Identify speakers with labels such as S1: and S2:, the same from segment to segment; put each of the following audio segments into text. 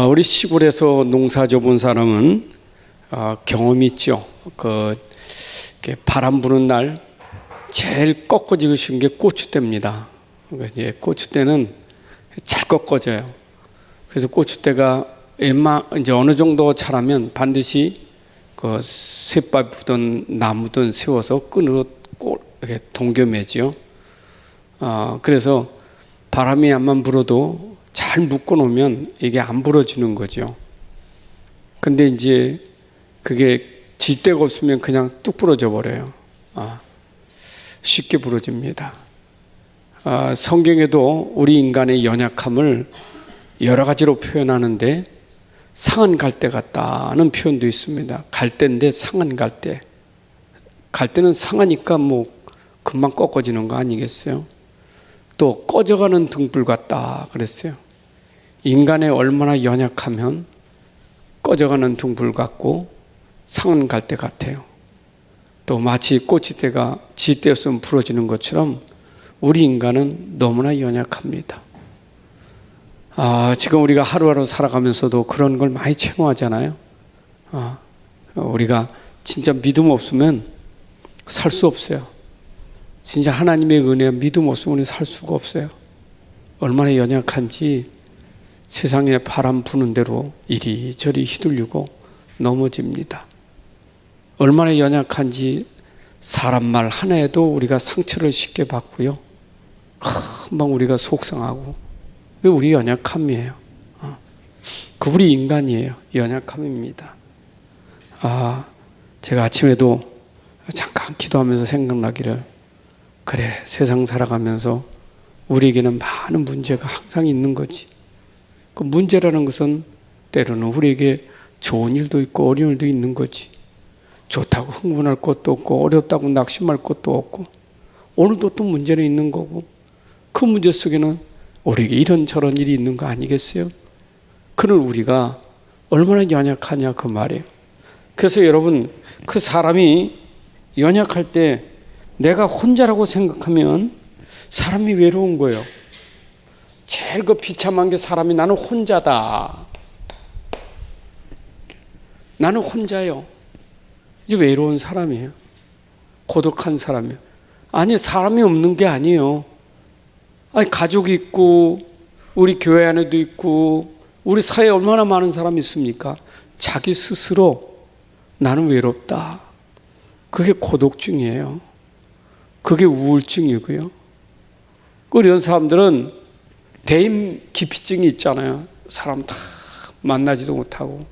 S1: 우리 시골에서 농사 져본 사람은 경험이 있죠. 바람 부는 날 제일 꺾어지고 쉬운 게 고추대입니다. 그러니까 이제 고추대는 잘 꺾어져요. 그래서 고추대가 이제 어느 정도 자라면 반드시 그 쇠밥이든 나무든 세워서 끈으로 꼭 이렇게 동겨매지요. 그래서 바람이 안만 불어도 잘 묶어 놓으면 이게 안 부러지는 거죠. 근데 이제 그게 질 데가 없으면 그냥 뚝 부러져 버려요. 쉽게 부러집니다. 성경에도 우리 인간의 연약함을 여러 가지로 표현하는데 상한 갈대 같다는 표현도 있습니다. 갈대인데 상한 갈대. 갈대는 상하니까 뭐 금방 꺾어지는 거 아니겠어요? 또 꺼져가는 등불 같다 그랬어요. 인간의 얼마나 연약하면 꺼져가는 등불 같고 상한 갈대 같아요. 또 마치 꼬치대가 지대였으면 부러지는 것처럼 우리 인간은 너무나 연약합니다. 지금 우리가 하루하루 살아가면서도 그런 걸 많이 체험하잖아요. 우리가 진짜 믿음 없으면 살 수 없어요. 진짜 하나님의 은혜, 믿음 없으면 우리 살 수가 없어요. 얼마나 연약한지 세상에 바람 부는 대로 이리저리 휘둘리고 넘어집니다. 얼마나 연약한지 사람 말 하나에도 우리가 상처를 쉽게 받고요. 금방 우리가 속상하고. 왜 우리 연약함이에요. 그 우리 인간이에요. 연약함입니다. 제가 아침에도 잠깐 기도하면서 생각나기를, 그래, 세상 살아가면서 우리에게는 많은 문제가 항상 있는 거지. 그 문제라는 것은 때로는 우리에게 좋은 일도 있고 어려운 일도 있는 거지. 좋다고 흥분할 것도 없고 어렵다고 낙심할 것도 없고 오늘도 또 문제는 있는 거고, 그 문제 속에는 우리에게 이런저런 일이 있는 거 아니겠어요? 그는 우리가 얼마나 연약하냐 그 말이에요. 그래서 여러분, 그 사람이 연약할 때 내가 혼자라고 생각하면 사람이 외로운 거예요. 제일 비참한 게 사람이 나는 혼자다. 나는 혼자요. 이제 외로운 사람이에요. 고독한 사람이에요. 아니, 사람이 없는 게 아니에요. 가족이 있고 우리 교회 안에도 있고 우리 사회에 얼마나 많은 사람이 있습니까? 자기 스스로 나는 외롭다. 그게 고독증이에요. 그게 우울증이고요. 이런 사람들은 대인 기피증이 있잖아요. 사람 다 만나지도 못하고.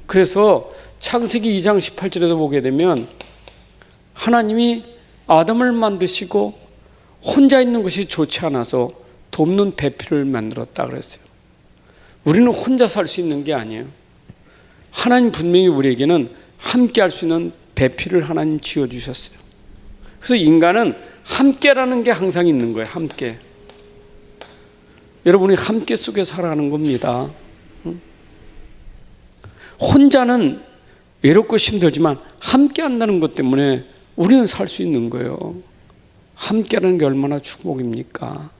S1: 그래서 창세기 2장 18절에도 보게 되면 하나님이 아담을 만드시고 혼자 있는 것이 좋지 않아서 돕는 배필을 만들었다 그랬어요. 우리는 혼자 살 수 있는 게 아니에요. 하나님 분명히 우리에게는 함께 할 수 있는 배필을 하나님 지어주셨어요. 그래서 인간은 함께라는 게 항상 있는 거예요. 함께. 여러분이 함께 속에 살아가는 겁니다. 혼자는 외롭고 힘들지만 함께 한다는 것 때문에 우리는 살 수 있는 거예요. 함께라는 게 얼마나 축복입니까?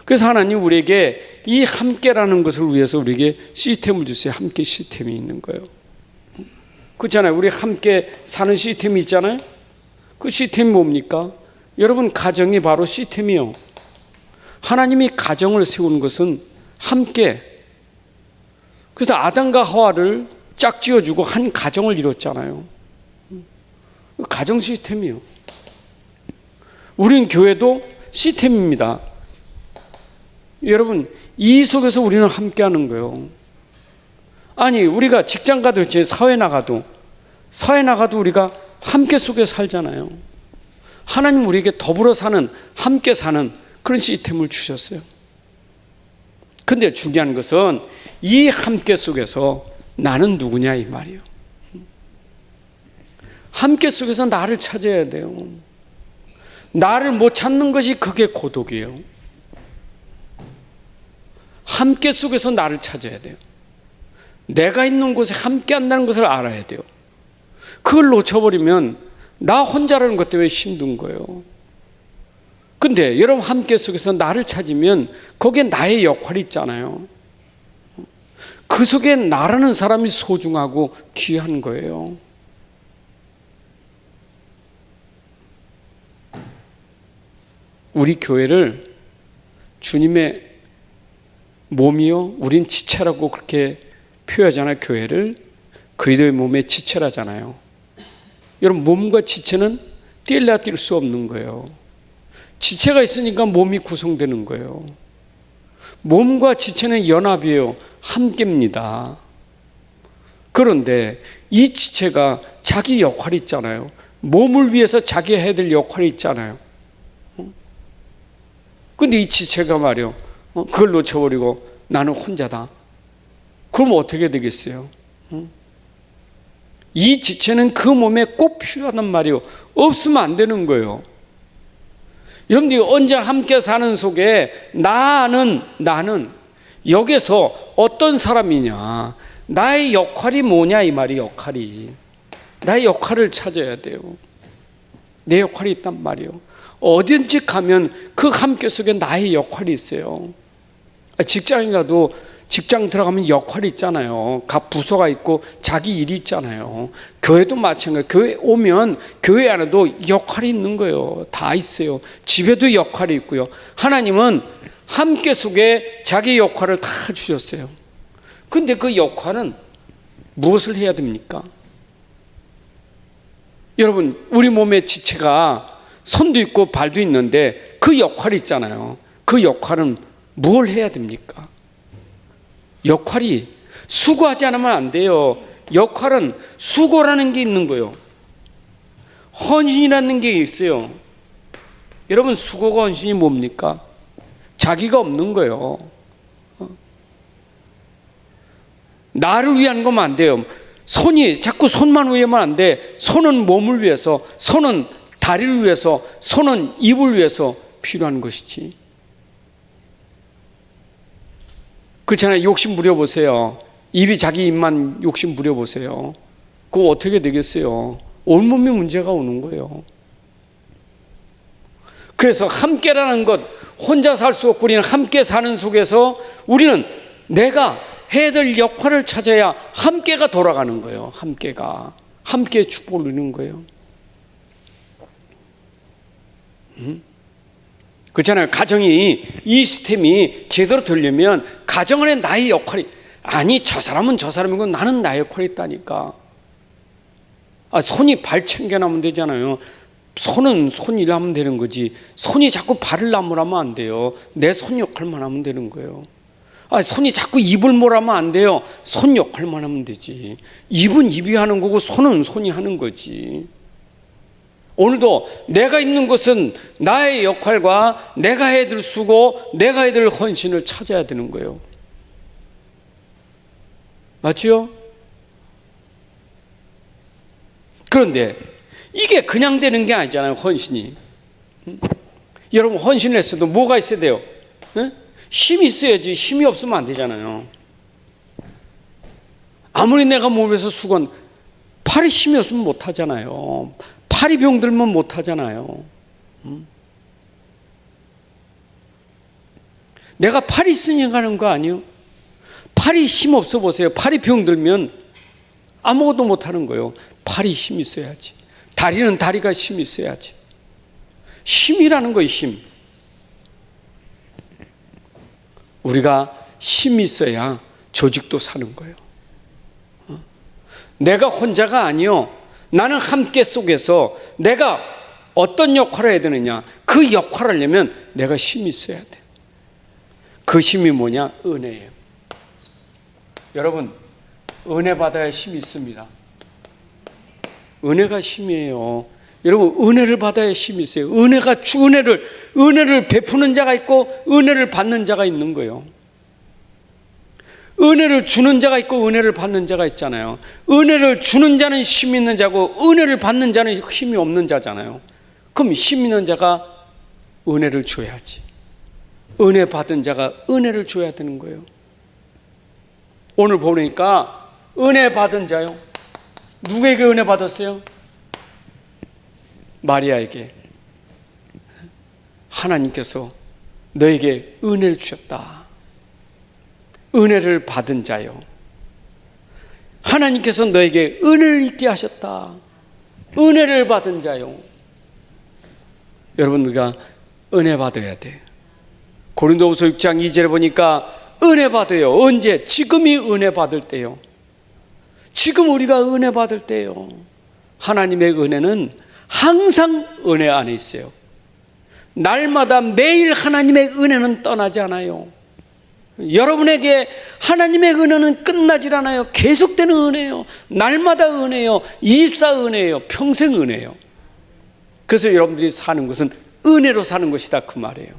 S1: 그래서 하나님 우리에게 이 함께라는 것을 위해서 우리에게 시스템을 주세요. 함께 시스템이 있는 거예요. 그렇잖아요. 우리 함께 사는 시스템이 있잖아요. 그 시스템이 뭡니까? 여러분, 가정이 바로 시스템이요. 하나님이 가정을 세우는 것은 함께. 그래서 아담과 하와를 짝지어주고 한 가정을 이뤘잖아요. 가정 시스템이요. 우린 교회도 시스템입니다. 여러분, 이 속에서 우리는 함께하는 거예요. 아니, 우리가 직장 가도 사회 나가도 우리가 함께 속에 살잖아요. 하나님 우리에게 더불어 사는, 함께 사는 그런 시스템을 주셨어요. 근데 중요한 것은 이 함께 속에서 나는 누구냐 이 말이에요. 함께 속에서 나를 찾아야 돼요. 나를 못 찾는 것이 그게 고독이에요. 함께 속에서 나를 찾아야 돼요. 내가 있는 곳에 함께 한다는 것을 알아야 돼요. 그걸 놓쳐버리면 나 혼자라는 것 때문에 힘든 거예요. 근데 여러분 함께 속에서 나를 찾으면 거기에 나의 역할이 있잖아요. 그 속에 나라는 사람이 소중하고 귀한 거예요. 우리 교회를 주님의 몸이요, 우린 지체라고 그렇게 표현하잖아요. 교회를 그리스도의 몸의 지체라잖아요. 여러분, 몸과 지체는 뗄래야 뗄 수 없는 거예요. 지체가 있으니까 몸이 구성되는 거예요. 몸과 지체는 연합이에요. 함께입니다. 그런데 이 지체가 자기 역할이 있잖아요. 몸을 위해서 자기 해야 될 역할이 있잖아요. 근데 이 지체가 말이요, 그걸 놓쳐버리고 나는 혼자다. 그럼 어떻게 되겠어요? 이 지체는 그 몸에 꼭 필요하단 말이요. 없으면 안 되는 거예요. 여러분들이 언제 함께 사는 속에 나는 여기서 어떤 사람이냐, 나의 역할이 뭐냐 이 말이. 역할이 나의 역할을 찾아야 돼요. 내 역할이 있단 말이에요. 어딘지 가면 그 함께 속에 나의 역할이 있어요. 직장에 가도 직장 들어가면 역할이 있잖아요. 각 부서가 있고 자기 일이 있잖아요. 교회도 마찬가지예요. 교회 오면 교회 안에도 역할이 있는 거예요. 다 있어요. 집에도 역할이 있고요. 하나님은 함께 속에 자기 역할을 다 주셨어요. 근데 그 역할은 무엇을 해야 됩니까? 여러분, 우리 몸의 지체가 손도 있고 발도 있는데 그 역할이 있잖아요. 그 역할은 뭘 해야 됩니까? 역할이 수고하지 않으면 안 돼요. 역할은 수고라는 게 있는 거예요. 헌신이라는 게 있어요. 여러분, 수고가 헌신이 뭡니까? 자기가 없는 거예요. 나를 위한 거면 안 돼요. 손이 자꾸 손만 위하면 안 돼. 손은 몸을 위해서, 손은 다리를 위해서, 손은 입을 위해서 필요한 것이지. 그렇잖아요. 욕심 부려보세요. 입이 자기 입만 욕심 부려보세요. 그거 어떻게 되겠어요? 온몸에 문제가 오는 거예요. 그래서 함께라는 것, 혼자 살 수 없고 우리는 함께 사는 속에서 우리는 내가 해야 될 역할을 찾아야 함께가 돌아가는 거예요. 함께 축복을 누리는 거예요. 그렇잖아요. 가정이 이 시스템이 제대로 되려면 가정 안에 나의 역할이, 아니 저 사람은 저 사람이고 나는 나의 역할이 있다니까. 손이 발 챙겨나면 되잖아요. 손은 손 일하면 되는 거지. 손이 자꾸 발을 나무라면 안 돼요. 내 손 역할만 하면 되는 거예요. 손이 자꾸 입을 몰아면 안 돼요. 손 역할만 하면 되지. 입은 입이 하는 거고 손은 손이 하는 거지. 오늘도 내가 있는 것은 나의 역할과 내가 해야 될 수고, 내가 해야 될 헌신을 찾아야 되는 거예요. 맞죠? 그런데 이게 그냥 되는 게 아니잖아요. 헌신이. 여러분, 헌신을 했어도 뭐가 있어야 돼요? 힘이 있어야지. 힘이 없으면 안 되잖아요. 아무리 내가 몸에서 수건, 팔이 힘이 없으면 못 하잖아요. 팔이 병들면 못 하잖아요. 내가 팔이 있으니까 하는 거 아니에요? 팔이 힘 없어 보세요. 팔이 병들면 아무것도 못 하는 거예요. 팔이 힘이 있어야지. 다리는 다리가 힘이 있어야지. 힘이라는 거예요. 힘. 우리가 힘이 있어야 조직도 사는 거예요. 내가 혼자가 아니요. 나는 함께 속에서 내가 어떤 역할을 해야 되느냐, 그 역할을 하려면 내가 힘이 있어야 돼. 그 힘이 뭐냐? 은혜예요. 여러분, 은혜 받아야 힘이 있습니다. 은혜가 힘이에요. 여러분, 은혜를 받아야 힘이 있어요. 은혜를 베푸는 자가 있고 은혜를 받는 자가 있는 거예요. 은혜를 주는 자가 있고 은혜를 받는 자가 있잖아요. 은혜를 주는 자는 힘 있는 자고 은혜를 받는 자는 힘이 없는 자잖아요. 그럼 힘 있는 자가 은혜를 줘야지. 은혜 받은 자가 은혜를 줘야 되는 거예요. 오늘 보니까 은혜 받은 자요. 누구에게 은혜 받았어요? 마리아에게. 하나님께서 너에게 은혜를 주셨다. 은혜를 받은 자요. 하나님께서 너에게 은혜를 있게 하셨다. 은혜를 받은 자요. 여러분, 우리가 은혜 받아야 돼. 고린도후서 6장 2절에 보니까 은혜 받아요. 언제? 지금이 은혜 받을 때요. 지금 우리가 은혜 받을 때요. 하나님의 은혜는 항상 은혜 안에 있어요. 날마다 매일 하나님의 은혜는 떠나지 않아요. 여러분에게 하나님의 은혜는 끝나질 않아요. 계속되는 은혜예요. 날마다 은혜예요. 24 은혜예요. 평생 은혜예요. 그래서 여러분들이 사는 것은 은혜로 사는 것이다, 그 말이에요.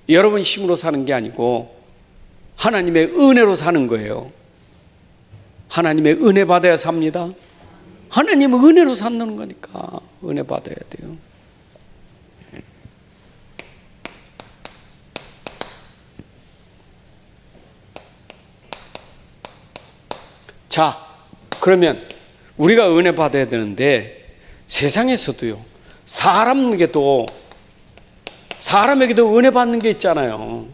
S1: 여러분 힘으로 사는 게 아니고 하나님의 은혜로 사는 거예요. 하나님의 은혜 받아야 삽니다. 하나님은 은혜로 산다는 거니까 은혜 받아야 돼요. 자, 그러면 우리가 은혜 받아야 되는데 세상에서도요, 사람에게도 은혜 받는 게 있잖아요.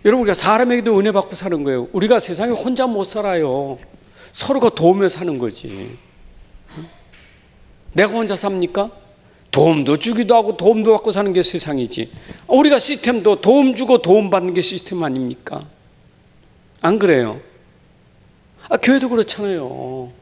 S1: 여러분, 우리가 사람에게도 은혜 받고 사는 거예요. 우리가 세상에 혼자 못 살아요. 서로가 도우며 사는 거지. 내가 혼자 삽니까? 도움도 주기도 하고 도움도 받고 사는 게 세상이지. 우리가 시스템도 도움 주고 도움 받는 게 시스템 아닙니까? 안 그래요? 교회도 그렇잖아요.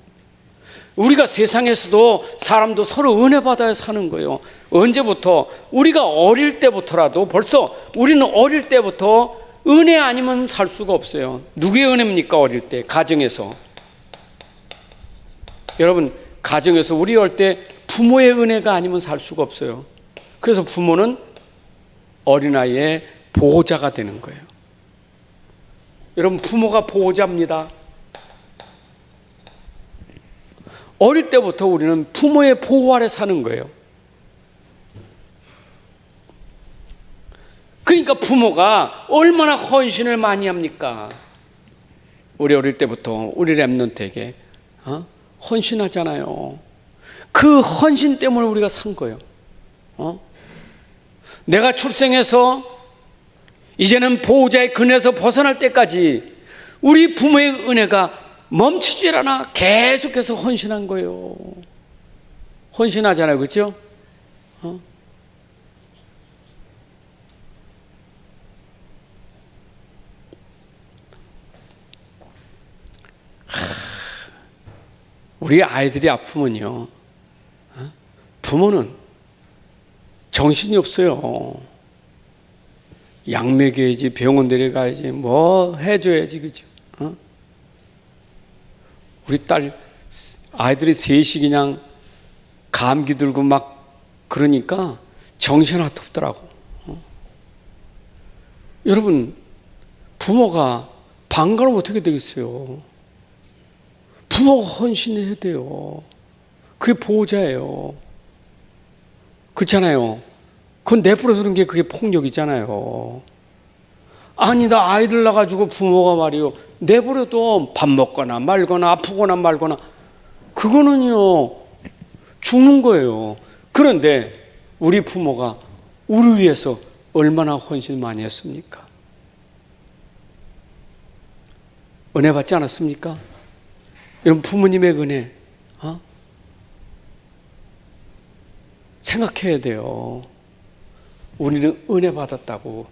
S1: 우리가 세상에서도 사람도 서로 은혜 받아야 사는 거예요. 언제부터? 우리가 어릴 때부터라도, 벌써 우리는 어릴 때부터 은혜 아니면 살 수가 없어요. 누구의 은혜입니까? 어릴 때 가정에서. 여러분, 가정에서 우리 어릴 때 부모의 은혜가 아니면 살 수가 없어요. 그래서 부모는 어린아이의 보호자가 되는 거예요. 여러분, 부모가 보호자입니다. 어릴 때부터 우리는 부모의 보호 아래 사는 거예요. 그러니까 부모가 얼마나 헌신을 많이 합니까? 우리 어릴 때부터 우리 랩런트에게 헌신하잖아요. 그 헌신 때문에 우리가 산 거예요. 내가 출생해서 이제는 보호자의 근에서 벗어날 때까지 우리 부모의 은혜가 멈추질 않아 계속해서 헌신한 거예요. 헌신하잖아요. 그렇죠? 우리 아이들이 아프면요, 부모는 정신이 없어요. 약 먹여야지, 병원 데려가야지, 뭐 해줘야지, 그죠? 우리 딸 아이들이 셋이 그냥 감기 들고 막 그러니까 정신 하나도 없더라고. 여러분, 부모가 방관하면 어떻게 되겠어요? 부모가 헌신해야 돼요. 그게 보호자예요. 그렇잖아요. 그건 내버려 두는 게 그게 폭력이잖아요. 아니, 나 아이들 낳아가지고 부모가 말이요, 내버려도 밥 먹거나 말거나 아프거나 말거나, 그거는요 죽는 거예요. 그런데 우리 부모가 우리 위해서 얼마나 헌신 많이 했습니까? 은혜 받지 않았습니까? 여러분, 부모님의 은혜 생각해야 돼요. 우리는 은혜 받았다고.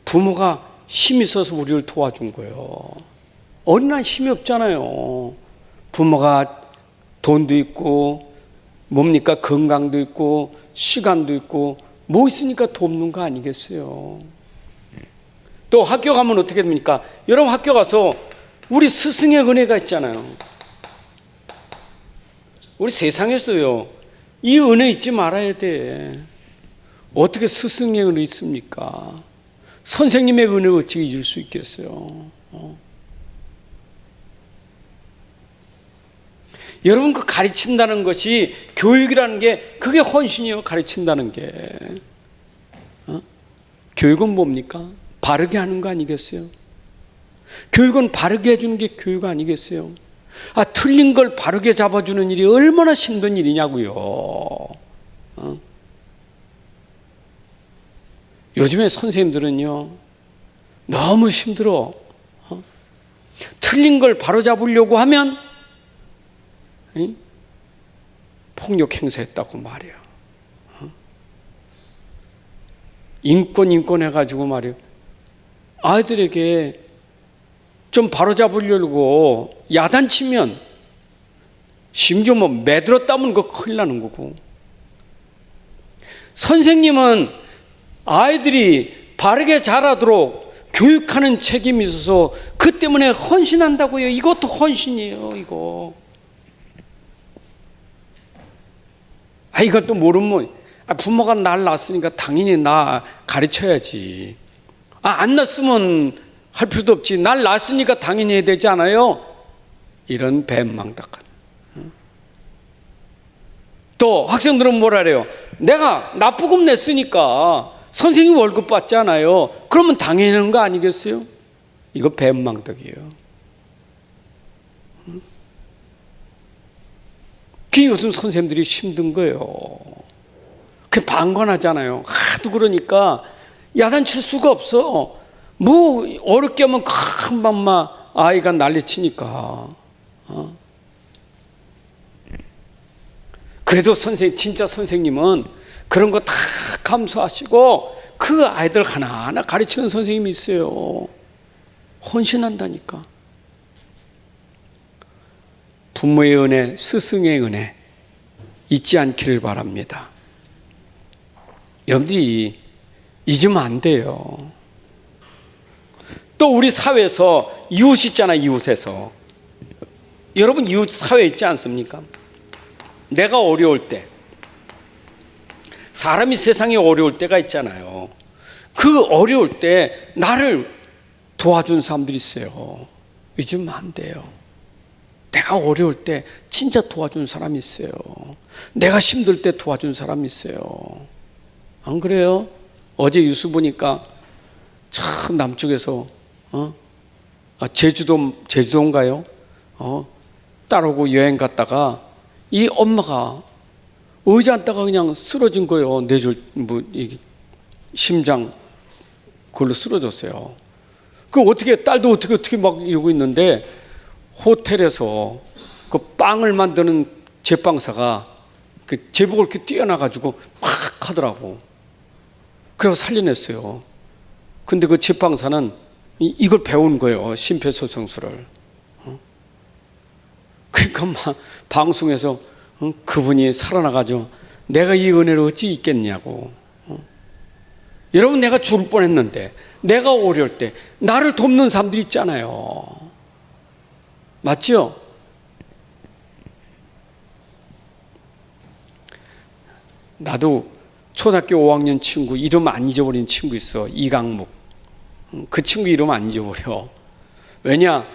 S1: 부모가 힘이 있어서 우리를 도와준 거예요. 어린아이 힘이 없잖아요. 부모가 돈도 있고 뭡니까? 건강도 있고 시간도 있고 뭐 있으니까 돕는 거 아니겠어요? 또 학교 가면 어떻게 됩니까? 여러분, 학교 가서 우리 스승의 은혜가 있잖아요. 우리 세상에서도요, 이 은혜 잊지 말아야 돼. 어떻게 스승의 은혜 있습니까? 선생님의 은혜를 어떻게 잊을 수 있겠어요? 여러분, 그 가르친다는 것이, 교육이라는 게 그게 헌신이요. 가르친다는 게. 교육은 뭡니까? 바르게 하는 거 아니겠어요? 교육은 바르게 해주는 게 교육 아니겠어요? 틀린 걸 바르게 잡아주는 일이 얼마나 힘든 일이냐고요. 요즘에 선생님들은요, 너무 힘들어. 틀린 걸 바로잡으려고 하면 폭력 행사했다고 말이야. 인권 해가지고 말이야. 아이들에게 좀 바로잡으려고 야단치면 심지어 뭐 매들었다면 그거 큰일 나는 거고. 선생님은 아이들이 바르게 자라도록 교육하는 책임이 있어서 그 때문에 헌신한다고요. 이것도 헌신이에요, 이거. 이것도 모르면 부모가 날 낳았으니까 당연히 나 가르쳐야지. 안 낳았으면 할 필요도 없지. 날 낳았으니까 당연히 해야 되지 않아요? 이런 배망덕한. 또 학생들은 뭐라 그래요? 내가 납부금 냈으니까 선생님 월급 받잖아요. 그러면 당연히 하는 거 아니겠어요? 이거 배망덕이에요. 그게 요즘 선생님들이 힘든 거예요. 그 방관하잖아요. 하도 그러니까 야단칠 수가 없어. 뭐 어렵게 하면 금방 막 아이가 난리치니까. 그래도 진짜 선생님은 그런 거 다 감수하시고 그 아이들 하나하나 가르치는 선생님이 있어요. 헌신한다니까. 부모의 은혜, 스승의 은혜 잊지 않기를 바랍니다. 여러분들이 잊으면 안 돼요. 또 우리 사회에서 이웃 있잖아, 이웃에서. 여러분 이웃 사회 있지 않습니까? 내가 어려울 때, 사람이 세상에 어려울 때가 있잖아요. 그 어려울 때 나를 도와준 사람들이 있어요. 잊으면 안 돼요. 내가 어려울 때 진짜 도와준 사람이 있어요. 내가 힘들 때 도와준 사람이 있어요. 안 그래요? 어제 뉴스 보니까 참 남쪽에서 제주도인가요? 딸하고 여행 갔다가 이 엄마가 의자 앉다가 그냥 쓰러진 거예요. 심장 그걸로 쓰러졌어요. 그럼 딸도 어떻게 막 이러고 있는데 호텔에서 그 빵을 만드는 제빵사가 그 제복을 이렇게 뛰어나가지고 막 하더라고. 그래서 살려냈어요. 근데 그 제빵사는 이걸 배운 거예요. 심폐소생술을. 그러니까 막 방송에서 그분이 살아나가지고 내가 이 은혜를 어찌 잊겠냐고. 여러분 내가 죽을 뻔했는데 내가 어려울 때 나를 돕는 사람들이 있잖아요. 맞죠? 나도 초등학교 5학년 친구 이름 안 잊어버린 친구 있어. 이강묵. 그 친구 이름 안 잊어버려. 왜냐?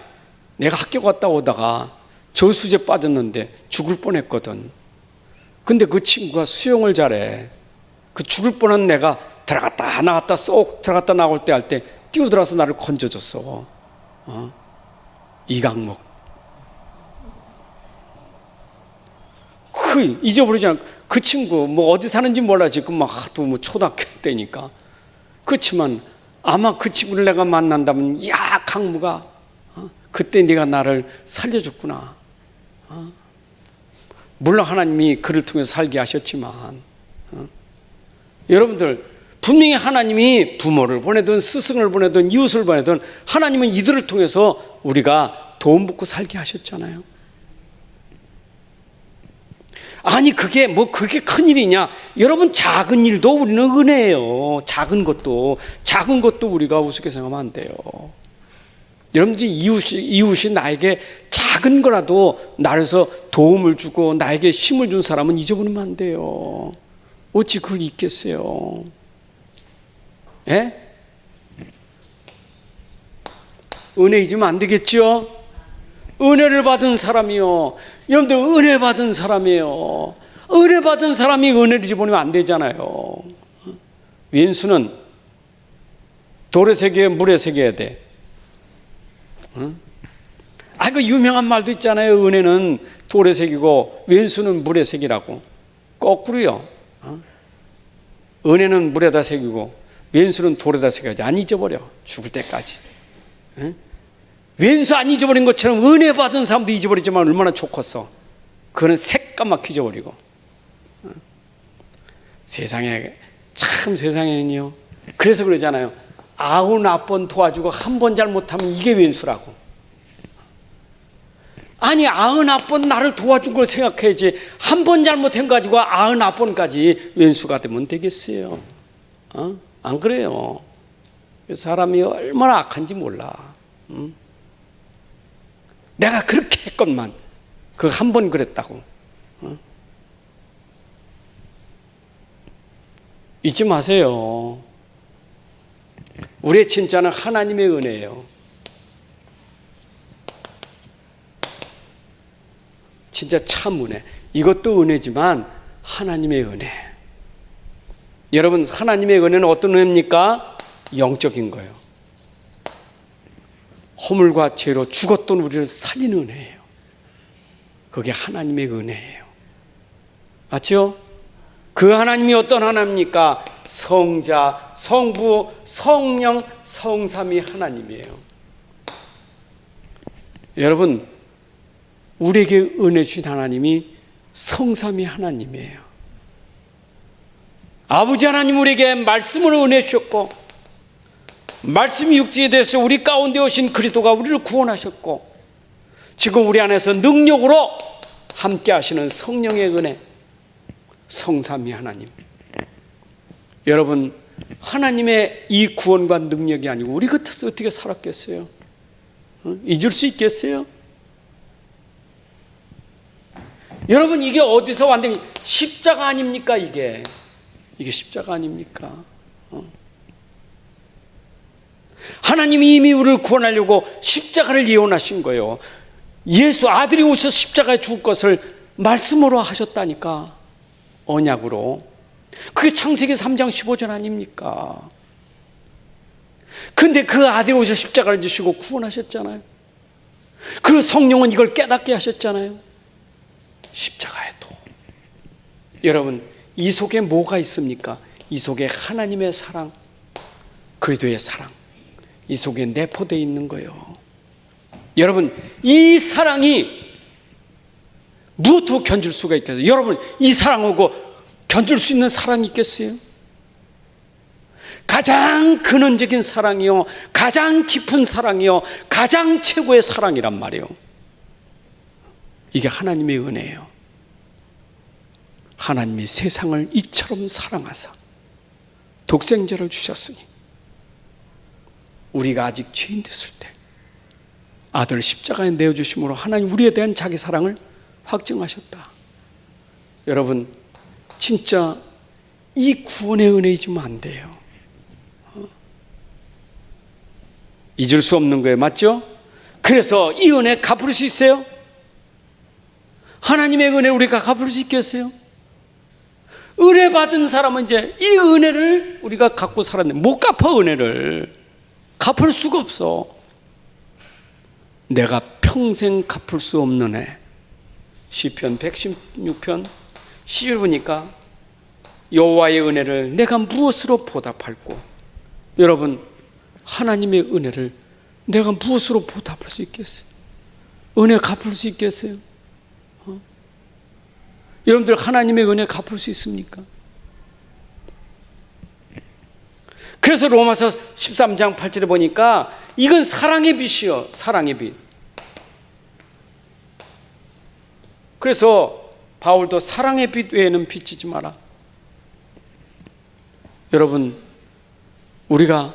S1: 내가 학교 갔다 오다가 저수지에 빠졌는데 죽을 뻔했거든. 근데 그 친구가 수영을 잘해. 그 죽을 뻔한 내가 들어갔다 나갔다 쏙 들어갔다 나올 때 할 때 뛰어들어서 나를 건져줬어. 이강목. 잊어버리지 않고 그 친구 뭐 어디 사는지 몰라. 지금 막 하도 뭐 초등학교 때니까. 그렇지만 아마 그 친구를 내가 만난다면 야 강무가 그때 네가 나를 살려줬구나. 물론 하나님이 그를 통해서 살게 하셨지만 여러분들 분명히 하나님이 부모를 보내든 스승을 보내든 이웃을 보내든 하나님은 이들을 통해서 우리가 도움 받고 살게 하셨잖아요. 아니 그게 뭐 그렇게 큰 일이냐? 여러분 작은 일도 우리는 은혜예요. 작은 것도 우리가 우습게 생각하면 안 돼요. 여러분들이 이웃이 나에게 작은 거라도 나에서 도움을 주고 나에게 힘을 준 사람은 잊어버리면 안 돼요. 어찌 그걸 잊겠어요? 예? 은혜 잊으면 안 되겠죠? 은혜를 받은 사람이요. 여러분들 은혜 받은 사람이에요. 은혜 받은 사람이 은혜를 잊어버리면 안 되잖아요. 왼수는 돌에 새겨야 물에 새겨야 돼. 그 유명한 말도 있잖아요. 은혜는 돌에 새기고 왼수는 물에 새기라고. 거꾸로요. 은혜는 물에다 새기고 왼수는 돌에다 새겨야지 안 잊어버려. 죽을 때까지. 에? 왼수 안 잊어버린 것처럼 은혜 받은 사람도 잊어버리지만 얼마나 좋겠어. 그거는 새까맣게 잊어버리고. 세상에 참 세상에는요. 그래서 그러잖아요. 99번 도와주고 한 번 잘못하면 이게 왼수라고. 아니 99번 나를 도와준 걸 생각해야지. 한 번 잘못한 거 가지고 99번까지 왼수가 되면 되겠어요. 안 그래요. 사람이 얼마나 악한지 몰라. 내가 그렇게 했건만 그 한 번 그랬다고. 잊지 마세요. 우리의 진짜는 하나님의 은혜예요. 진짜 참 은혜. 이것도 은혜지만 하나님의 은혜. 여러분, 하나님의 은혜는 어떤 은혜입니까? 영적인 거예요. 허물과 죄로 죽었던 우리를 살리는 은혜예요. 그게 하나님의 은혜예요. 맞죠? 그 하나님이 어떤 하나님입니까? 성자, 성부, 성령, 성삼위 하나님이에요. 여러분, 우리에게 은혜 주신 하나님이 성삼위 하나님이에요. 아버지 하나님 우리에게 말씀으로 은혜 주셨고, 말씀이 육체에 대해서 우리 가운데 오신 그리스도가 우리를 구원하셨고, 지금 우리 안에서 능력으로 함께 하시는 성령의 은혜, 성삼위 하나님. 여러분, 하나님의 이 구원과 능력이 아니고 우리 같아서 어떻게 살았겠어요? 잊을 수 있겠어요? 여러분, 이게 어디서 왔는지 십자가 아닙니까? 이게 십자가 아닙니까? 하나님이 이미 우리를 구원하려고 십자가를 예언하신 거예요. 예수 아들이 오셔서 십자가에 죽을 것을 말씀으로 하셨다니까. 언약으로. 그게 창세기 3장 15절 아닙니까? 근데 그 아들이 오셔서 십자가를 지시고 구원하셨잖아요. 그 성령은 이걸 깨닫게 하셨잖아요. 십자가에도. 여러분, 이 속에 뭐가 있습니까? 이 속에 하나님의 사랑, 그리스도의 사랑, 이 속에 내포되어 있는 거예요. 여러분, 이 사랑이 무엇으로 견줄 수가 있겠어요? 여러분, 이 사랑하고 견줄 수 있는 사랑이 있겠어요? 가장 근원적인 사랑이요, 가장 깊은 사랑이요, 가장 최고의 사랑이란 말이에요. 이게 하나님의 은혜예요. 하나님이 세상을 이처럼 사랑하사 독생자를 주셨으니 우리가 아직 죄인 됐을 때 아들 십자가에 내어주심으로 하나님 우리에 대한 자기 사랑을 확증하셨다. 여러분, 진짜 이 구원의 은혜 잊으면 안 돼요. 잊을 수 없는 거예요. 맞죠? 그래서 이 은혜 갚을 수 있어요? 하나님의 은혜 우리가 갚을 수 있겠어요? 은혜 받은 사람은 이제 이 은혜를 우리가 갖고 살았는데 못 갚아. 은혜를 갚을 수가 없어. 내가 평생 갚을 수 없는 애. 시편 116편 10절 보니까 여호와의 은혜를 내가 무엇으로 보답할꼬. 여러분, 하나님의 은혜를 내가 무엇으로 보답할 수 있겠어요? 은혜 갚을 수 있겠어요? 여러분들 하나님의 은혜 갚을 수 있습니까? 그래서 로마서 13장 8절에 보니까 이건 사랑의 빛이요, 사랑의 빛. 그래서 바울도 사랑의 빛 외에는 비치지 마라. 여러분, 우리가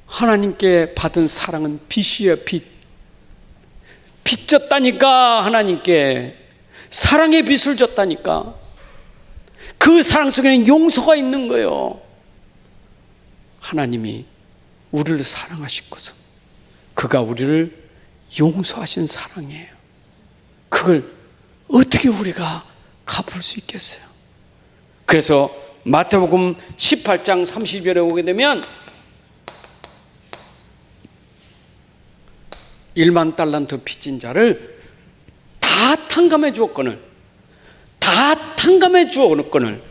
S1: 하나님께 받은 사랑은 빛이에요. 빛. 빛 줬다니까. 하나님께 사랑의 빛을 줬다니까. 그 사랑 속에는 용서가 있는 거예요. 하나님이 우리를 사랑하신 것은 그가 우리를 용서하신 사랑이에요. 그걸 어떻게 우리가 갚을 수 있겠어요? 그래서 마태복음 18장 30절에 오게 되면 1만 달란트 빚진 자를 다 탕감해 주었거늘, 다 탕감해 주었거늘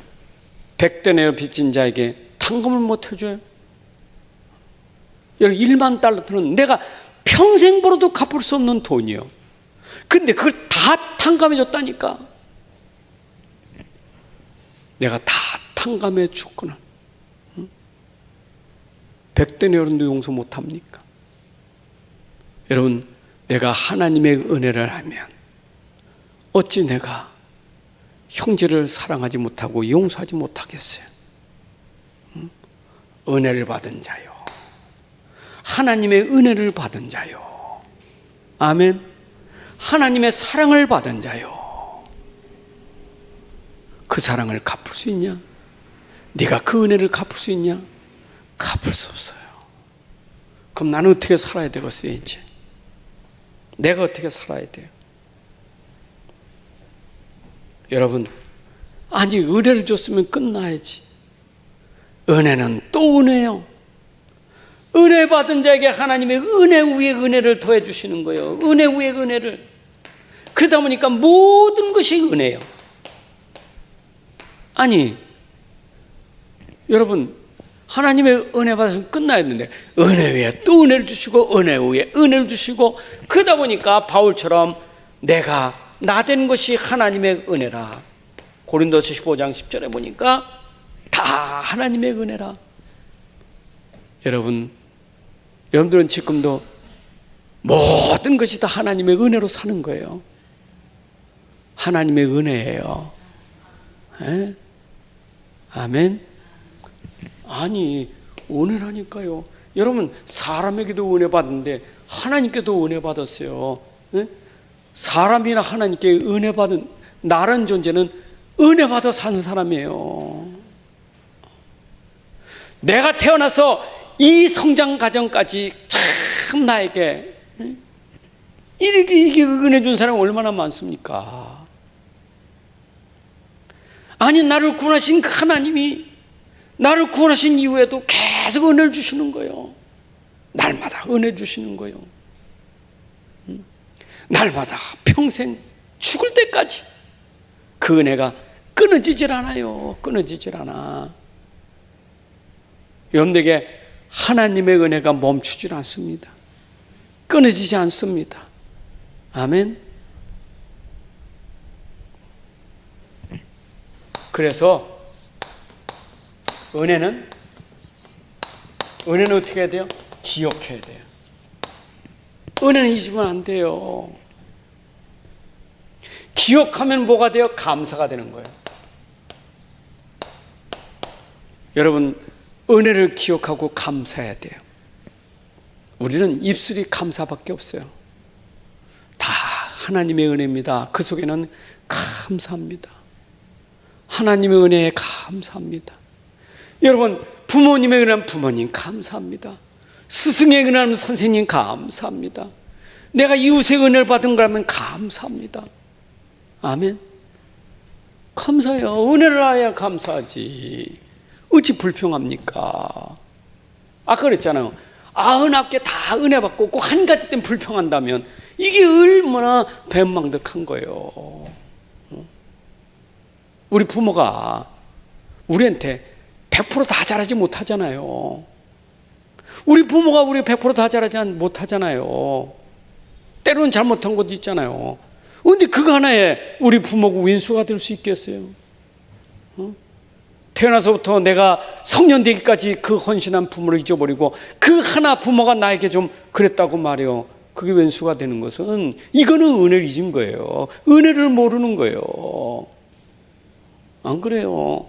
S1: 100데나리온 빚진 자에게 탕감을 못 해줘요. 여러분 1만 달러는 내가 평생 벌어도 갚을 수 없는 돈이요. 근데 그걸 다 탕감해 줬다니까. 내가 다 탕감해 줬구나. 100대녀론도 용서 못합니까? 여러분, 내가 하나님의 은혜를 알면 어찌 내가 형제를 사랑하지 못하고 용서하지 못하겠어요? 은혜를 받은 자요, 하나님의 은혜를 받은 자요, 아멘. 하나님의 사랑을 받은 자요, 그 사랑을 갚을 수 있냐? 네가 그 은혜를 갚을 수 있냐? 갚을 수 없어요. 그럼 나는 어떻게 살아야 되겠어요? 이제 내가 어떻게 살아야 돼요? 여러분, 아니 은혜를 줬으면 끝나야지. 은혜는 또 은혜요. 은혜 받은 자에게 하나님의 은혜 위에 은혜를 더해 주시는 거예요. 은혜 위에 은혜를. 그러다 보니까 모든 것이 은혜예요. 아니 여러분, 하나님의 은혜 받아서 끝나야 되는데 은혜 위에 또 은혜를 주시고 은혜 위에 은혜를 주시고, 그러다 보니까 바울처럼 내가 나된 것이 하나님의 은혜라. 고린도서 15장 10절에 보니까 다 하나님의 은혜라. 여러분들은 지금도 모든 것이 다 하나님의 은혜로 사는 거예요. 하나님의 은혜예요. 에? 아멘. 아니 은혜라니까요. 여러분, 사람에게도 은혜 받는데 하나님께도 은혜 받았어요. 에? 사람이나 하나님께 은혜 받은 나라는 존재는 은혜 받아 사는 사람이에요. 내가 태어나서 이 성장 과정까지 참 나에게 이게 은혜 준 사람이 얼마나 많습니까? 아니 나를 구원하신 그 하나님이 나를 구원하신 이후에도 계속 은혜를 주시는 거예요. 날마다 은혜 주시는 거예요. 날마다 평생 죽을 때까지 그 은혜가 끊어지질 않아요. 끊어지질 않아. 여러분들에게 하나님의 은혜가 멈추질 않습니다. 끊어지지 않습니다. 아멘. 그래서 은혜는 어떻게 해야 돼요? 기억해야 돼요. 은혜는 잊으면 안 돼요. 기억하면 뭐가 돼요? 감사가 되는 거예요. 여러분, 은혜를 기억하고 감사해야 돼요. 우리는 입술이 감사밖에 없어요. 다 하나님의 은혜입니다. 그 속에는 감사합니다. 하나님의 은혜에 감사합니다. 여러분, 부모님의 은혜는 부모님 감사합니다. 스승의 은혜는 선생님 감사합니다. 내가 이웃의 은혜를 받은 거라면 감사합니다. 아멘. 감사해요. 은혜를 알아야 감사하지. 어찌 불평합니까? 아까 그랬잖아요. 99개 다 은혜 받고 꼭 한 가지 때문에 불평한다면 이게 얼마나 배은망덕한 거예요. 우리 부모가 우리한테 100% 다 잘하지 못하잖아요. 우리 부모가 우리 100% 다 잘하지 못하잖아요. 때로는 잘못한 것도 있잖아요. 그런데 그거 하나에 우리 부모가 윈수가 될 수 있겠어요? 태어나서부터 내가 성년 되기까지 그 헌신한 부모를 잊어버리고 그 하나 부모가 나에게 좀 그랬다고 말해요. 그게 왼수가 되는 것은 이거는 은혜를 잊은 거예요. 은혜를 모르는 거예요. 안 그래요?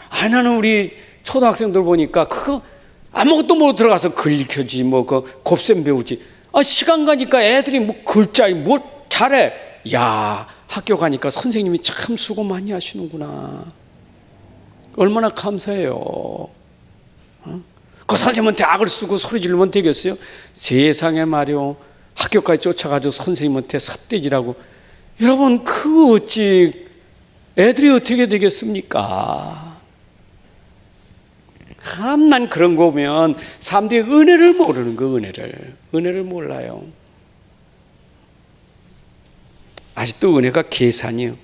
S1: 나는 우리 초등학생들 보니까 그거 아무것도 모르고 들어가서 글 익혀지 그 곱셈 배우지. 시간 가니까 애들이 글자 잘해. 야, 학교 가니까 선생님이 참 수고 많이 하시는구나. 얼마나 감사해요. 그 선생님한테 악을 쓰고 소리 지르면 되겠어요? 세상에 말이요, 학교까지 쫓아가지고 선생님한테 삿대질하고. 여러분, 그 어찌 애들이 어떻게 되겠습니까? 난 그런 거 보면 사람들이 은혜를 모르는 거. 은혜를 몰라요. 아직도 은혜가 계산이요.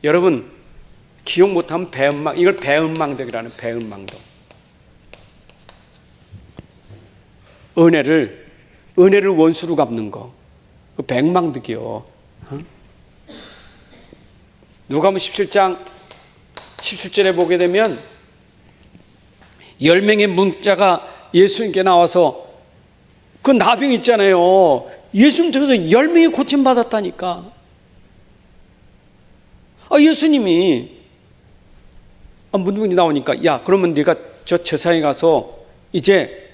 S1: 여러분, 기억 못하면 이걸 배은망덕이라는. 배은망덕. 은혜를 원수로 갚는 거, 그 백망득이요. 누가복음 17장 17절에 보게 되면 10명의 문자가 예수님께 나와서 그 나병 있잖아요. 예수님 통해서 10명이 고침받았다니까. 예수님이 문득이 나오니까, 야, 그러면 네가 저 제사장에 가서 이제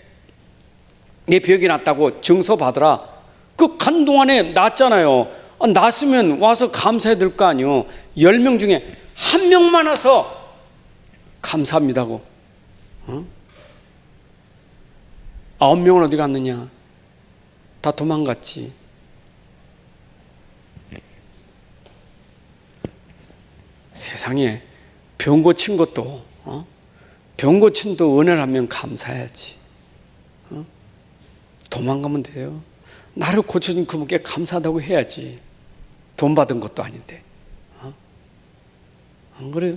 S1: 내 병이 낫다고 증서 받으라. 그 간 동안에 낫잖아요. 낫으면 와서 감사해야 될 거 아니요. 10명 중에 한 명만 와서 감사합니다고. 9명은 어디 갔느냐? 다 도망갔지. 세상에 병 고친 것도, 병 고친도 은혜를 하면 감사해야지. 도망가면 돼요. 나를 고쳐준 그분께 감사하다고 해야지. 돈 받은 것도 아닌데. 안 그래요?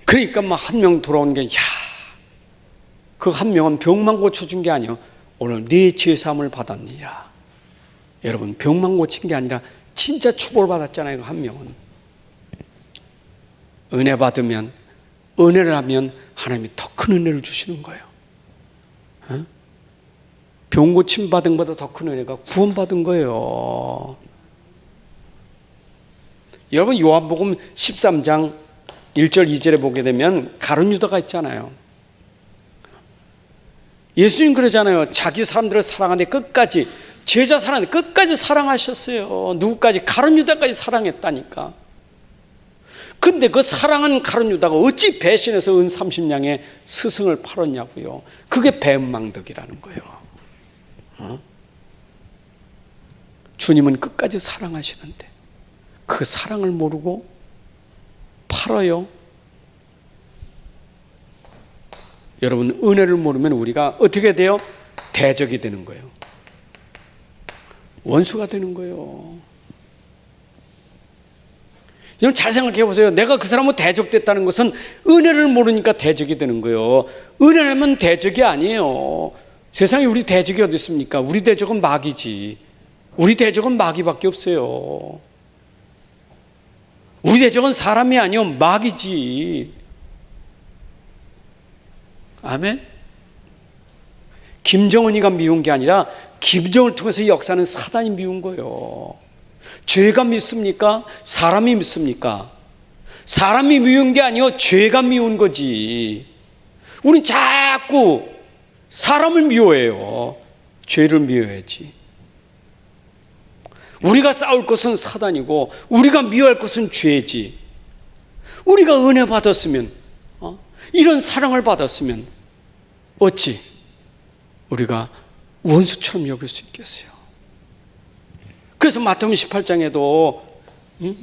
S1: 그러니까 한 명 돌아온 게, 그 한 명은 병만 고쳐준 게 아니요. 오늘 네 죄사함을 받았느니라. 여러분, 병만 고친 게 아니라 진짜 축복을 받았잖아요. 그 한 명은. 은혜 받으면, 은혜를 하면 하나님이 더 큰 은혜를 주시는 거예요. 병 고침 받은 것보다 더 큰 은혜가 구원받은 거예요. 여러분, 요한복음 13장 1절 2절에 보게 되면 가룟 유다가 있잖아요. 예수님 그러잖아요. 자기 사람들을 사랑하는데 끝까지, 제자 사랑하는데 끝까지 사랑하셨어요. 누구까지? 가룟 유다까지 사랑했다니까. 근데 그 사랑한 가룟 유다가 어찌 배신해서 은 30냥의 스승을 팔았냐고요. 그게 배은망덕이라는 거예요. 주님은 끝까지 사랑하시는데 그 사랑을 모르고 팔아요. 여러분, 은혜를 모르면 우리가 어떻게 돼요? 대적이 되는 거예요. 원수가 되는 거예요. 여러분, 잘 생각해 보세요. 내가 그 사람하고 대적됐다는 것은 은혜를 모르니까 대적이 되는 거예요. 은혜를 하면 대적이 아니에요. 세상에 우리 대적이 어디 있습니까? 우리 대적은 마귀지. 우리 대적은 마귀밖에 없어요. 우리 대적은 사람이 아니요, 마귀지. 아멘? 김정은이가 미운 게 아니라 김정을 통해서 이 역사는 사단이 미운 거예요. 죄가 밉습니까? 사람이 밉습니까? 사람이 미운 게 아니요, 죄가 미운 거지. 우린 자꾸 사람을 미워해요. 죄를 미워해야지. 우리가 싸울 것은 사단이고 우리가 미워할 것은 죄지. 우리가 은혜 받았으면, 이런 사랑을 받았으면 어찌 우리가 원수처럼 여길 수 있겠어요? 그래서 마태복음 18장에도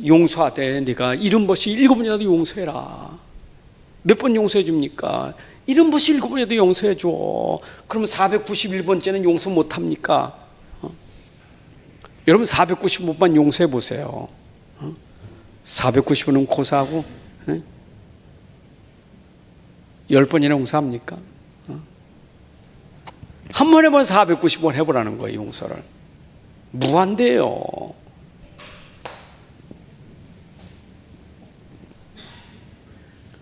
S1: 용서하되 네가 70번씩 7번이라도 용서해라. 몇 번 용서해 줍니까? 70번씩 7번이라도 용서해 줘. 그러면 491번째는 용서 못 합니까? 여러분, 495번 용서해 보세요. 490번은 고사하고 10번이나 용서합니까? 한 번 해보면 490번 해보라는 거예요. 용서를. 무한대요.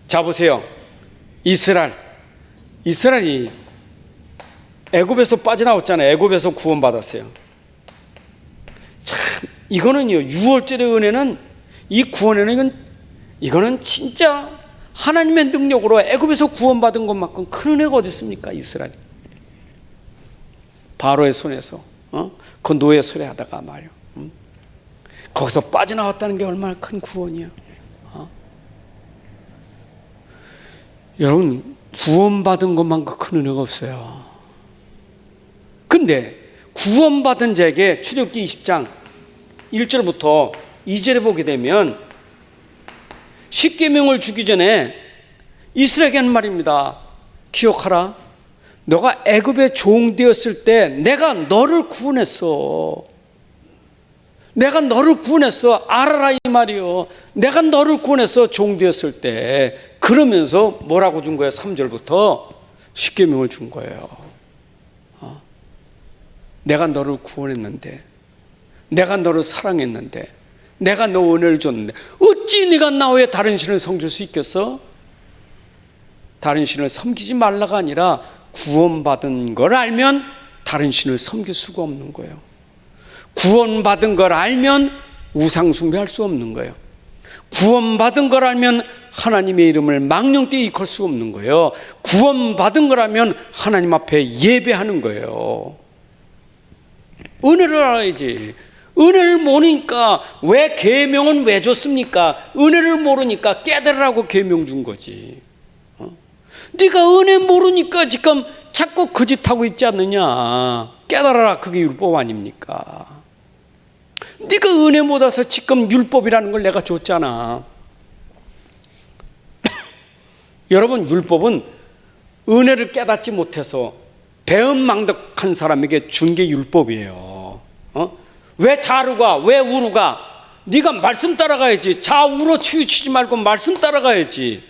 S1: 자, 보세요. 이스라엘이 애굽에서 빠져나왔잖아요. 애굽에서 구원받았어요. 참, 이거는요, 6월절의 은혜는, 이 구원에는 이거는 진짜 하나님의 능력으로 애굽에서 구원받은 것만큼 큰 은혜가 어디 있습니까? 이스라엘. 바로의 손에서 그 노예 살해하다가 말이요. 거기서 빠져나왔다는 게 얼마나 큰 구원이야. 여러분, 구원받은 것만큼 큰 은혜가 없어요. 근데 구원받은 자에게 출애굽기 20장 1절부터 2절에 보게 되면 십계명을 주기 전에 이스라엘에게 한 말입니다. 기억하라. 너가 애굽에 종되었을 때 내가 너를 구원했어. 내가 너를 구원했어. 알아라, 이 말이요. 내가 너를 구원해서 종되었을 때 그러면서 뭐라고 준 거예요? 3절부터 십계명을 준 거예요. 내가 너를 구원했는데, 내가 너를 사랑했는데, 내가 너 은혜를 줬는데 어찌 네가 나 외에 다른 신을 섬길 수 있겠어? 다른 신을 섬기지 말라가 아니라 구원받은 걸 알면 다른 신을 섬길 수가 없는 거예요. 구원받은 걸 알면 우상 숭배할 수 없는 거예요. 구원받은 걸 알면 하나님의 이름을 망령되이 일컬 수 없는 거예요. 구원받은 걸 알면 하나님 앞에 예배하는 거예요. 은혜를 알아야지. 은혜를 모르니까 왜 계명은 왜 줬습니까? 은혜를 모르니까 깨달으라고 계명 준 거지. 네가 은혜 모르니까 지금 자꾸 그 짓 하고 있지 않느냐. 깨달아라. 그게 율법 아닙니까? 네가 은혜 못 와서 지금 율법이라는 걸 내가 줬잖아. 여러분, 율법은 은혜를 깨닫지 못해서 배은망덕한 사람에게 준 게 율법이에요. 왜 좌루가, 왜 우루가? 네가 말씀 따라가야지. 좌우로 치우치지 말고 말씀 따라가야지.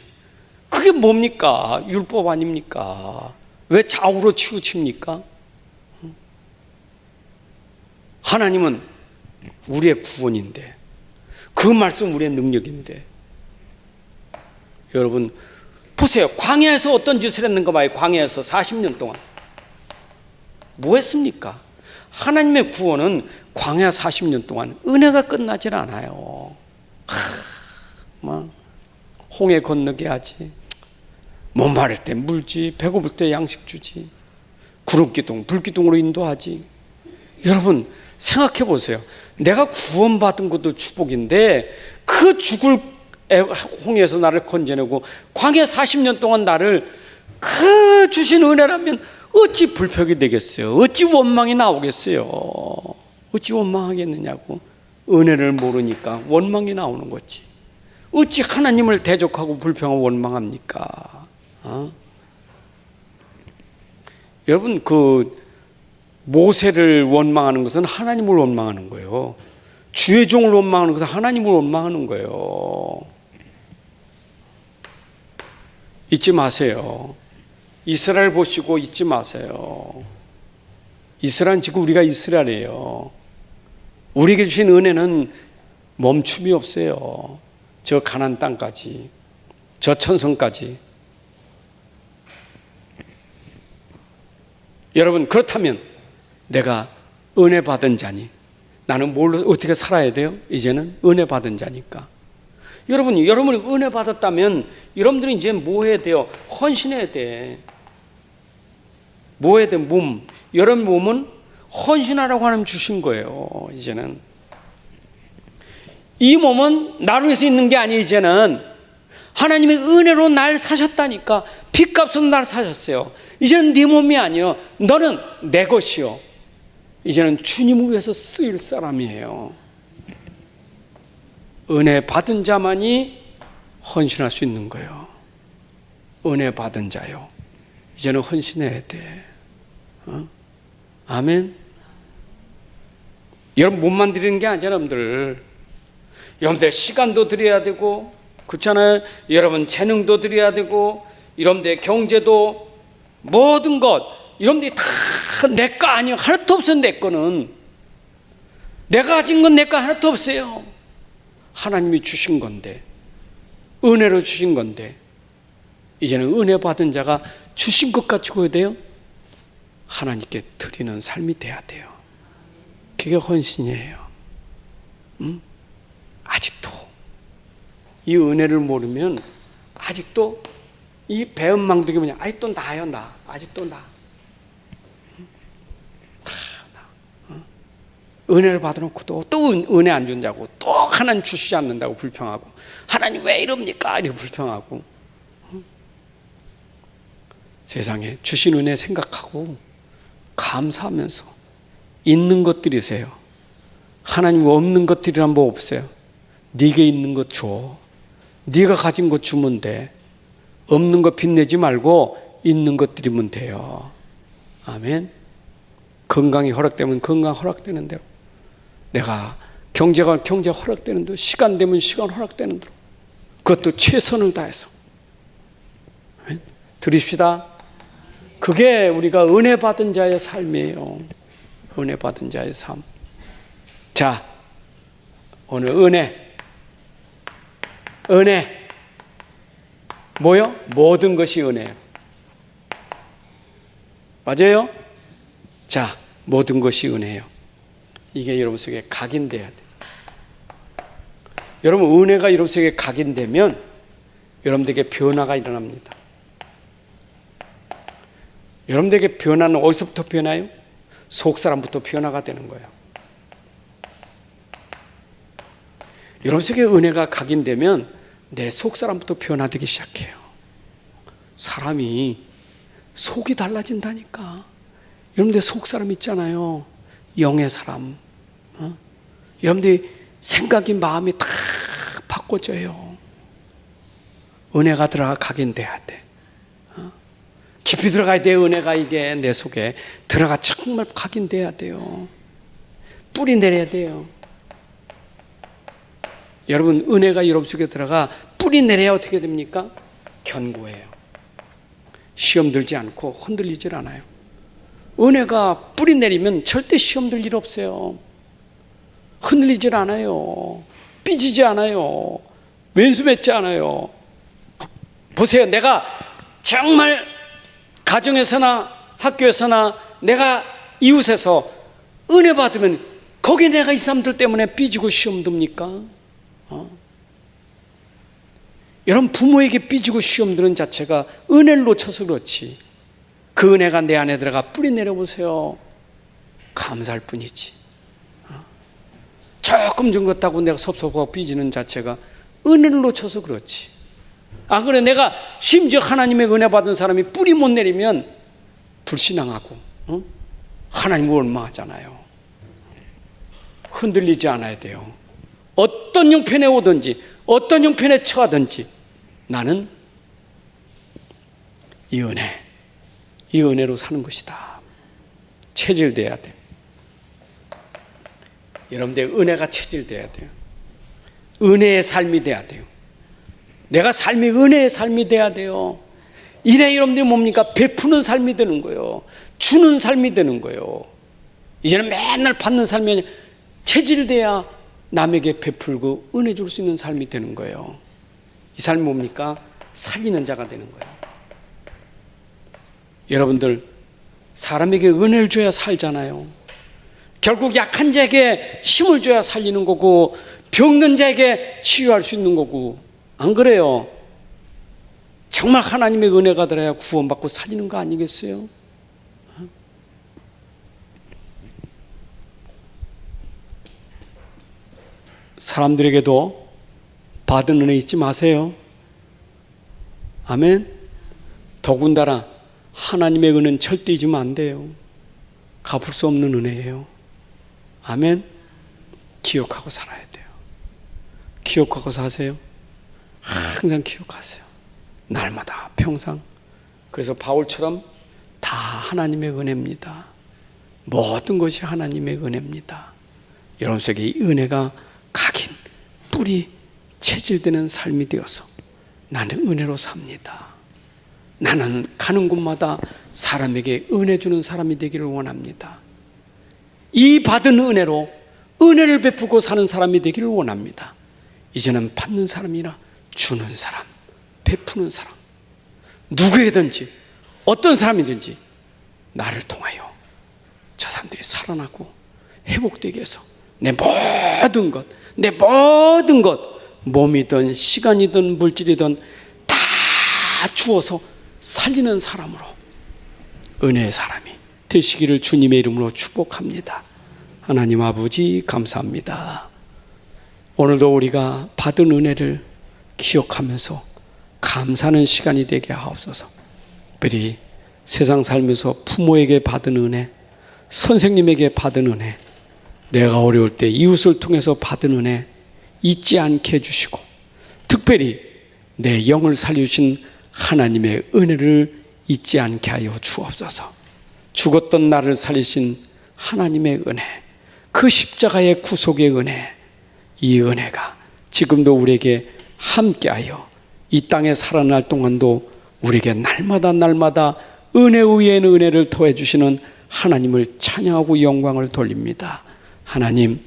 S1: 그게 뭡니까? 율법 아닙니까? 왜 좌우로 치우칩니까? 하나님은 우리의 구원인데, 그 말씀 우리의 능력인데. 여러분 보세요. 광야에서 어떤 짓을 했는가 봐요. 광야에서 40년 동안 뭐 했습니까? 하나님의 구원은 광야 40년 동안 은혜가 끝나질 않아요. 막 홍해 건너게 하지, 목마를 때 물지, 배고플 때 양식 주지, 구름기둥 불기둥으로 인도하지. 여러분 생각해 보세요. 내가 구원받은 것도 축복인데 그 죽을 홍해에서 나를 건져내고 광야 40년 동안 나를 그 주신 은혜라면 어찌 불평이 되겠어요? 어찌 원망이 나오겠어요? 어찌 원망하겠느냐고. 은혜를 모르니까 원망이 나오는 거지. 어찌 하나님을 대적하고 불평하고 원망합니까? 여러분, 그 모세를 원망하는 것은 하나님을 원망하는 거예요. 주의 종을 원망하는 것은 하나님을 원망하는 거예요. 잊지 마세요. 이스라엘 보시고 잊지 마세요. 이스라엘은 지금 우리가 이스라엘이에요. 우리에게 주신 은혜는 멈춤이 없어요. 저 가나안 땅까지, 저 천성까지. 여러분, 그렇다면 내가 은혜 받은 자니 나는 뭘 어떻게 살아야 돼요? 이제는 은혜 받은 자니까. 여러분이 은혜 받았다면 여러분들은 이제 뭐 해야 돼요? 헌신해야 돼. 뭐 해야 돼? 몸. 여러분 몸은 헌신하라고 하나님 주신 거예요. 이제는 이 몸은 나로 해서 있는 게 아니에요. 이제는 하나님의 은혜로 날 사셨다니까. 핏값으로 날 사셨어요. 이제는 네 몸이 아니요, 너는 내 것이요. 이제는 주님을 위해서 쓰일 사람이에요. 은혜 받은 자만이 헌신할 수 있는 거예요. 은혜 받은 자요. 이제는 헌신해야 돼. 아멘. 여러분 몸만 드리는 게 아니잖아요. 여러분들 시간도 드려야 되고, 그렇잖아요. 여러분 재능도 드려야 되고, 여러분들 경제도, 모든 것 여러분들이 다 내 거 아니에요. 하나도 없어요. 내 거는 내가 가진 건 내 거 하나도 없어요. 하나님이 주신 건데, 은혜로 주신 건데, 이제는 은혜 받은 자가 주신 것 가지고 해야 돼요. 하나님께 드리는 삶이 돼야 돼요. 그게 헌신이에요. 아직도 이 은혜를 모르면 아직도 이 배은망덕이 뭐냐, 아직도 나요. 나 아직도 나. 은혜를 받아놓고도 또 은혜 안 준다고, 또 하나님 주시지 않는다고 불평하고, 하나님 왜 이럽니까? 이렇게 불평하고. 세상에 주신 은혜 생각하고 감사하면서 있는 것 드리세요. 하나님 없는 것들이란 뭐 없어요. 네게 있는 것 줘. 네가 가진 것 주면 돼. 없는 것 빚내지 말고 있는 것 드리면 돼요. 아멘. 건강이 허락되면 건강 허락되는 대로, 내가 경제 허락되는 대로, 시간 되면 시간 허락되는 대로, 그것도 최선을 다해서 드립시다. 그게 우리가 은혜 받은 자의 삶이에요. 은혜 받은 자의 삶. 자, 오늘 은혜. 뭐요? 모든 것이 은혜예요. 맞아요? 자, 모든 것이 은혜예요. 이게 여러분 속에 각인돼야 돼요. 여러분, 은혜가 여러분 속에 각인되면 여러분들에게 변화가 일어납니다. 여러분들에게 변화는 어디서부터 변화요? 속사람부터 변화가 되는 거예요. 여러분 속에 은혜가 각인되면 내 속사람부터 변화되기 시작해요. 사람이 속이 달라진다니까. 여러분들 속사람 있잖아요. 영의 사람. 여러분들 생각이 마음이 다 바꿔져요. 은혜가 들어가 각인돼야 돼. 깊이 들어가야 돼. 은혜가 이게 내 속에 들어가 정말 각인돼야 돼요. 뿌리 내려야 돼요. 여러분, 은혜가 여러분 속에 들어가 뿌리 내려야 어떻게 됩니까? 견고해요. 시험 들지 않고 흔들리질 않아요. 은혜가 뿌리 내리면 절대 시험 들 일 없어요. 흔들리질 않아요. 삐지지 않아요. 왼수 맺지 않아요. 보세요. 내가 정말 가정에서나 학교에서나 내가 이웃에서 은혜 받으면 거기 내가 이 사람들 때문에 삐지고 시험 듭니까? 여러분, 부모에게 삐지고 시험 드는 자체가 은혜를 놓쳐서 그렇지. 그 은혜가 내 안에 들어가 뿌리 내려보세요. 감사할 뿐이지. 조금 준 것 같다고 내가 섭섭하고 삐지는 자체가 은혜를 놓쳐서 그렇지. 그래, 내가 심지어 하나님의 은혜 받은 사람이 뿌리 못 내리면 불신앙하고 하나님을 원망하잖아요. 흔들리지 않아야 돼요. 어떤 형편에 오든지 어떤 형편에 처하든지 나는 이 은혜로 사는 것이다. 체질돼야 돼. 여러분들 은혜가 체질돼야 돼요. 은혜의 삶이 돼야 돼요. 내가 삶이 은혜의 삶이 돼야 돼요. 이래 여러분들이 뭡니까? 베푸는 삶이 되는 거예요. 주는 삶이 되는 거예요. 이제는 맨날 받는 삶이 아니라 체질돼야 남에게 베풀고 은혜 줄 수 있는 삶이 되는 거예요. 이 삶이 뭡니까? 살리는 자가 되는 거예요. 여러분들, 사람에게 은혜를 줘야 살잖아요. 결국 약한 자에게 힘을 줘야 살리는 거고 병든 자에게 치유할 수 있는 거고, 안 그래요? 정말 하나님의 은혜가 들어야 구원받고 살리는 거 아니겠어요? 사람들에게도 받은 은혜 잊지 마세요. 아멘. 더군다나 하나님의 은혜는 절대 잊으면 안 돼요. 갚을 수 없는 은혜예요. 아멘. 기억하고 살아야 돼요. 기억하고 사세요. 항상 기억하세요. 날마다 평상. 그래서 바울처럼 다 하나님의 은혜입니다. 모든 것이 하나님의 은혜입니다. 여러분 속에 이 은혜가 각인, 뿌리, 체질되는 삶이 되어서 나는 은혜로 삽니다. 나는 가는 곳마다 사람에게 은혜 주는 사람이 되기를 원합니다. 이 받은 은혜로 은혜를 베푸고 사는 사람이 되기를 원합니다. 이제는 받는 사람이나 주는 사람, 베푸는 사람, 누구에든지 어떤 사람이든지 나를 통하여 저 사람들이 살아나고 회복되게 해서 내 모든 것, 몸이든 시간이든 물질이든 다 주어서 살리는 사람으로, 은혜의 사람이 되시기를 주님의 이름으로 축복합니다. 하나님 아버지 감사합니다. 오늘도 우리가 받은 은혜를 기억하면서 감사하는 시간이 되게 하옵소서. 특별히 세상 살면서 부모에게 받은 은혜, 선생님에게 받은 은혜, 내가 어려울 때 이웃을 통해서 받은 은혜 잊지 않게 해주시고, 특별히 내 영을 살려주신 하나님의 은혜를 잊지 않게 하여 주옵소서. 죽었던 나를 살리신 하나님의 은혜, 그 십자가의 구속의 은혜, 이 은혜가 지금도 우리에게 함께하여 이 땅에 살아날 동안도 우리에게 날마다 은혜 위에 은혜를 더해 주시는 하나님을 찬양하고 영광을 돌립니다. 하나님,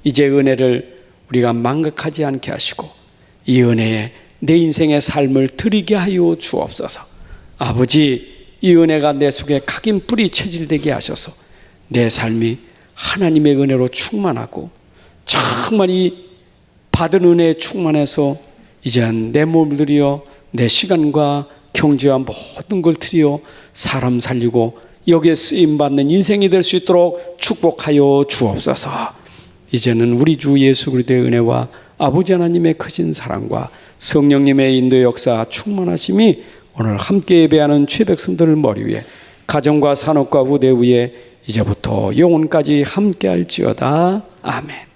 S1: 이제 은혜를 우리가 망각하지 않게 하시고 이 은혜에 내 인생의 삶을 드리게 하여 주옵소서. 아버지, 이 은혜가 내 속에 각인뿌리 체질되게 하셔서 내 삶이 하나님의 은혜로 충만하고 정말 이 받은 은혜에 충만해서 이제는 내 몸을 들여 내 시간과 경제와 모든 걸 들여 사람 살리고 여기에 쓰임받는 인생이 될 수 있도록 축복하여 주옵소서. 이제는 우리 주 예수 그리스도의 은혜와 아버지 하나님의 크신 사랑과 성령님의 인도 역사 충만하심이 오늘 함께 예배하는 주의 백성들을 머리 위에 가정과 산업과 후대 위에 이제부터 영혼까지 함께 할지어다. 아멘.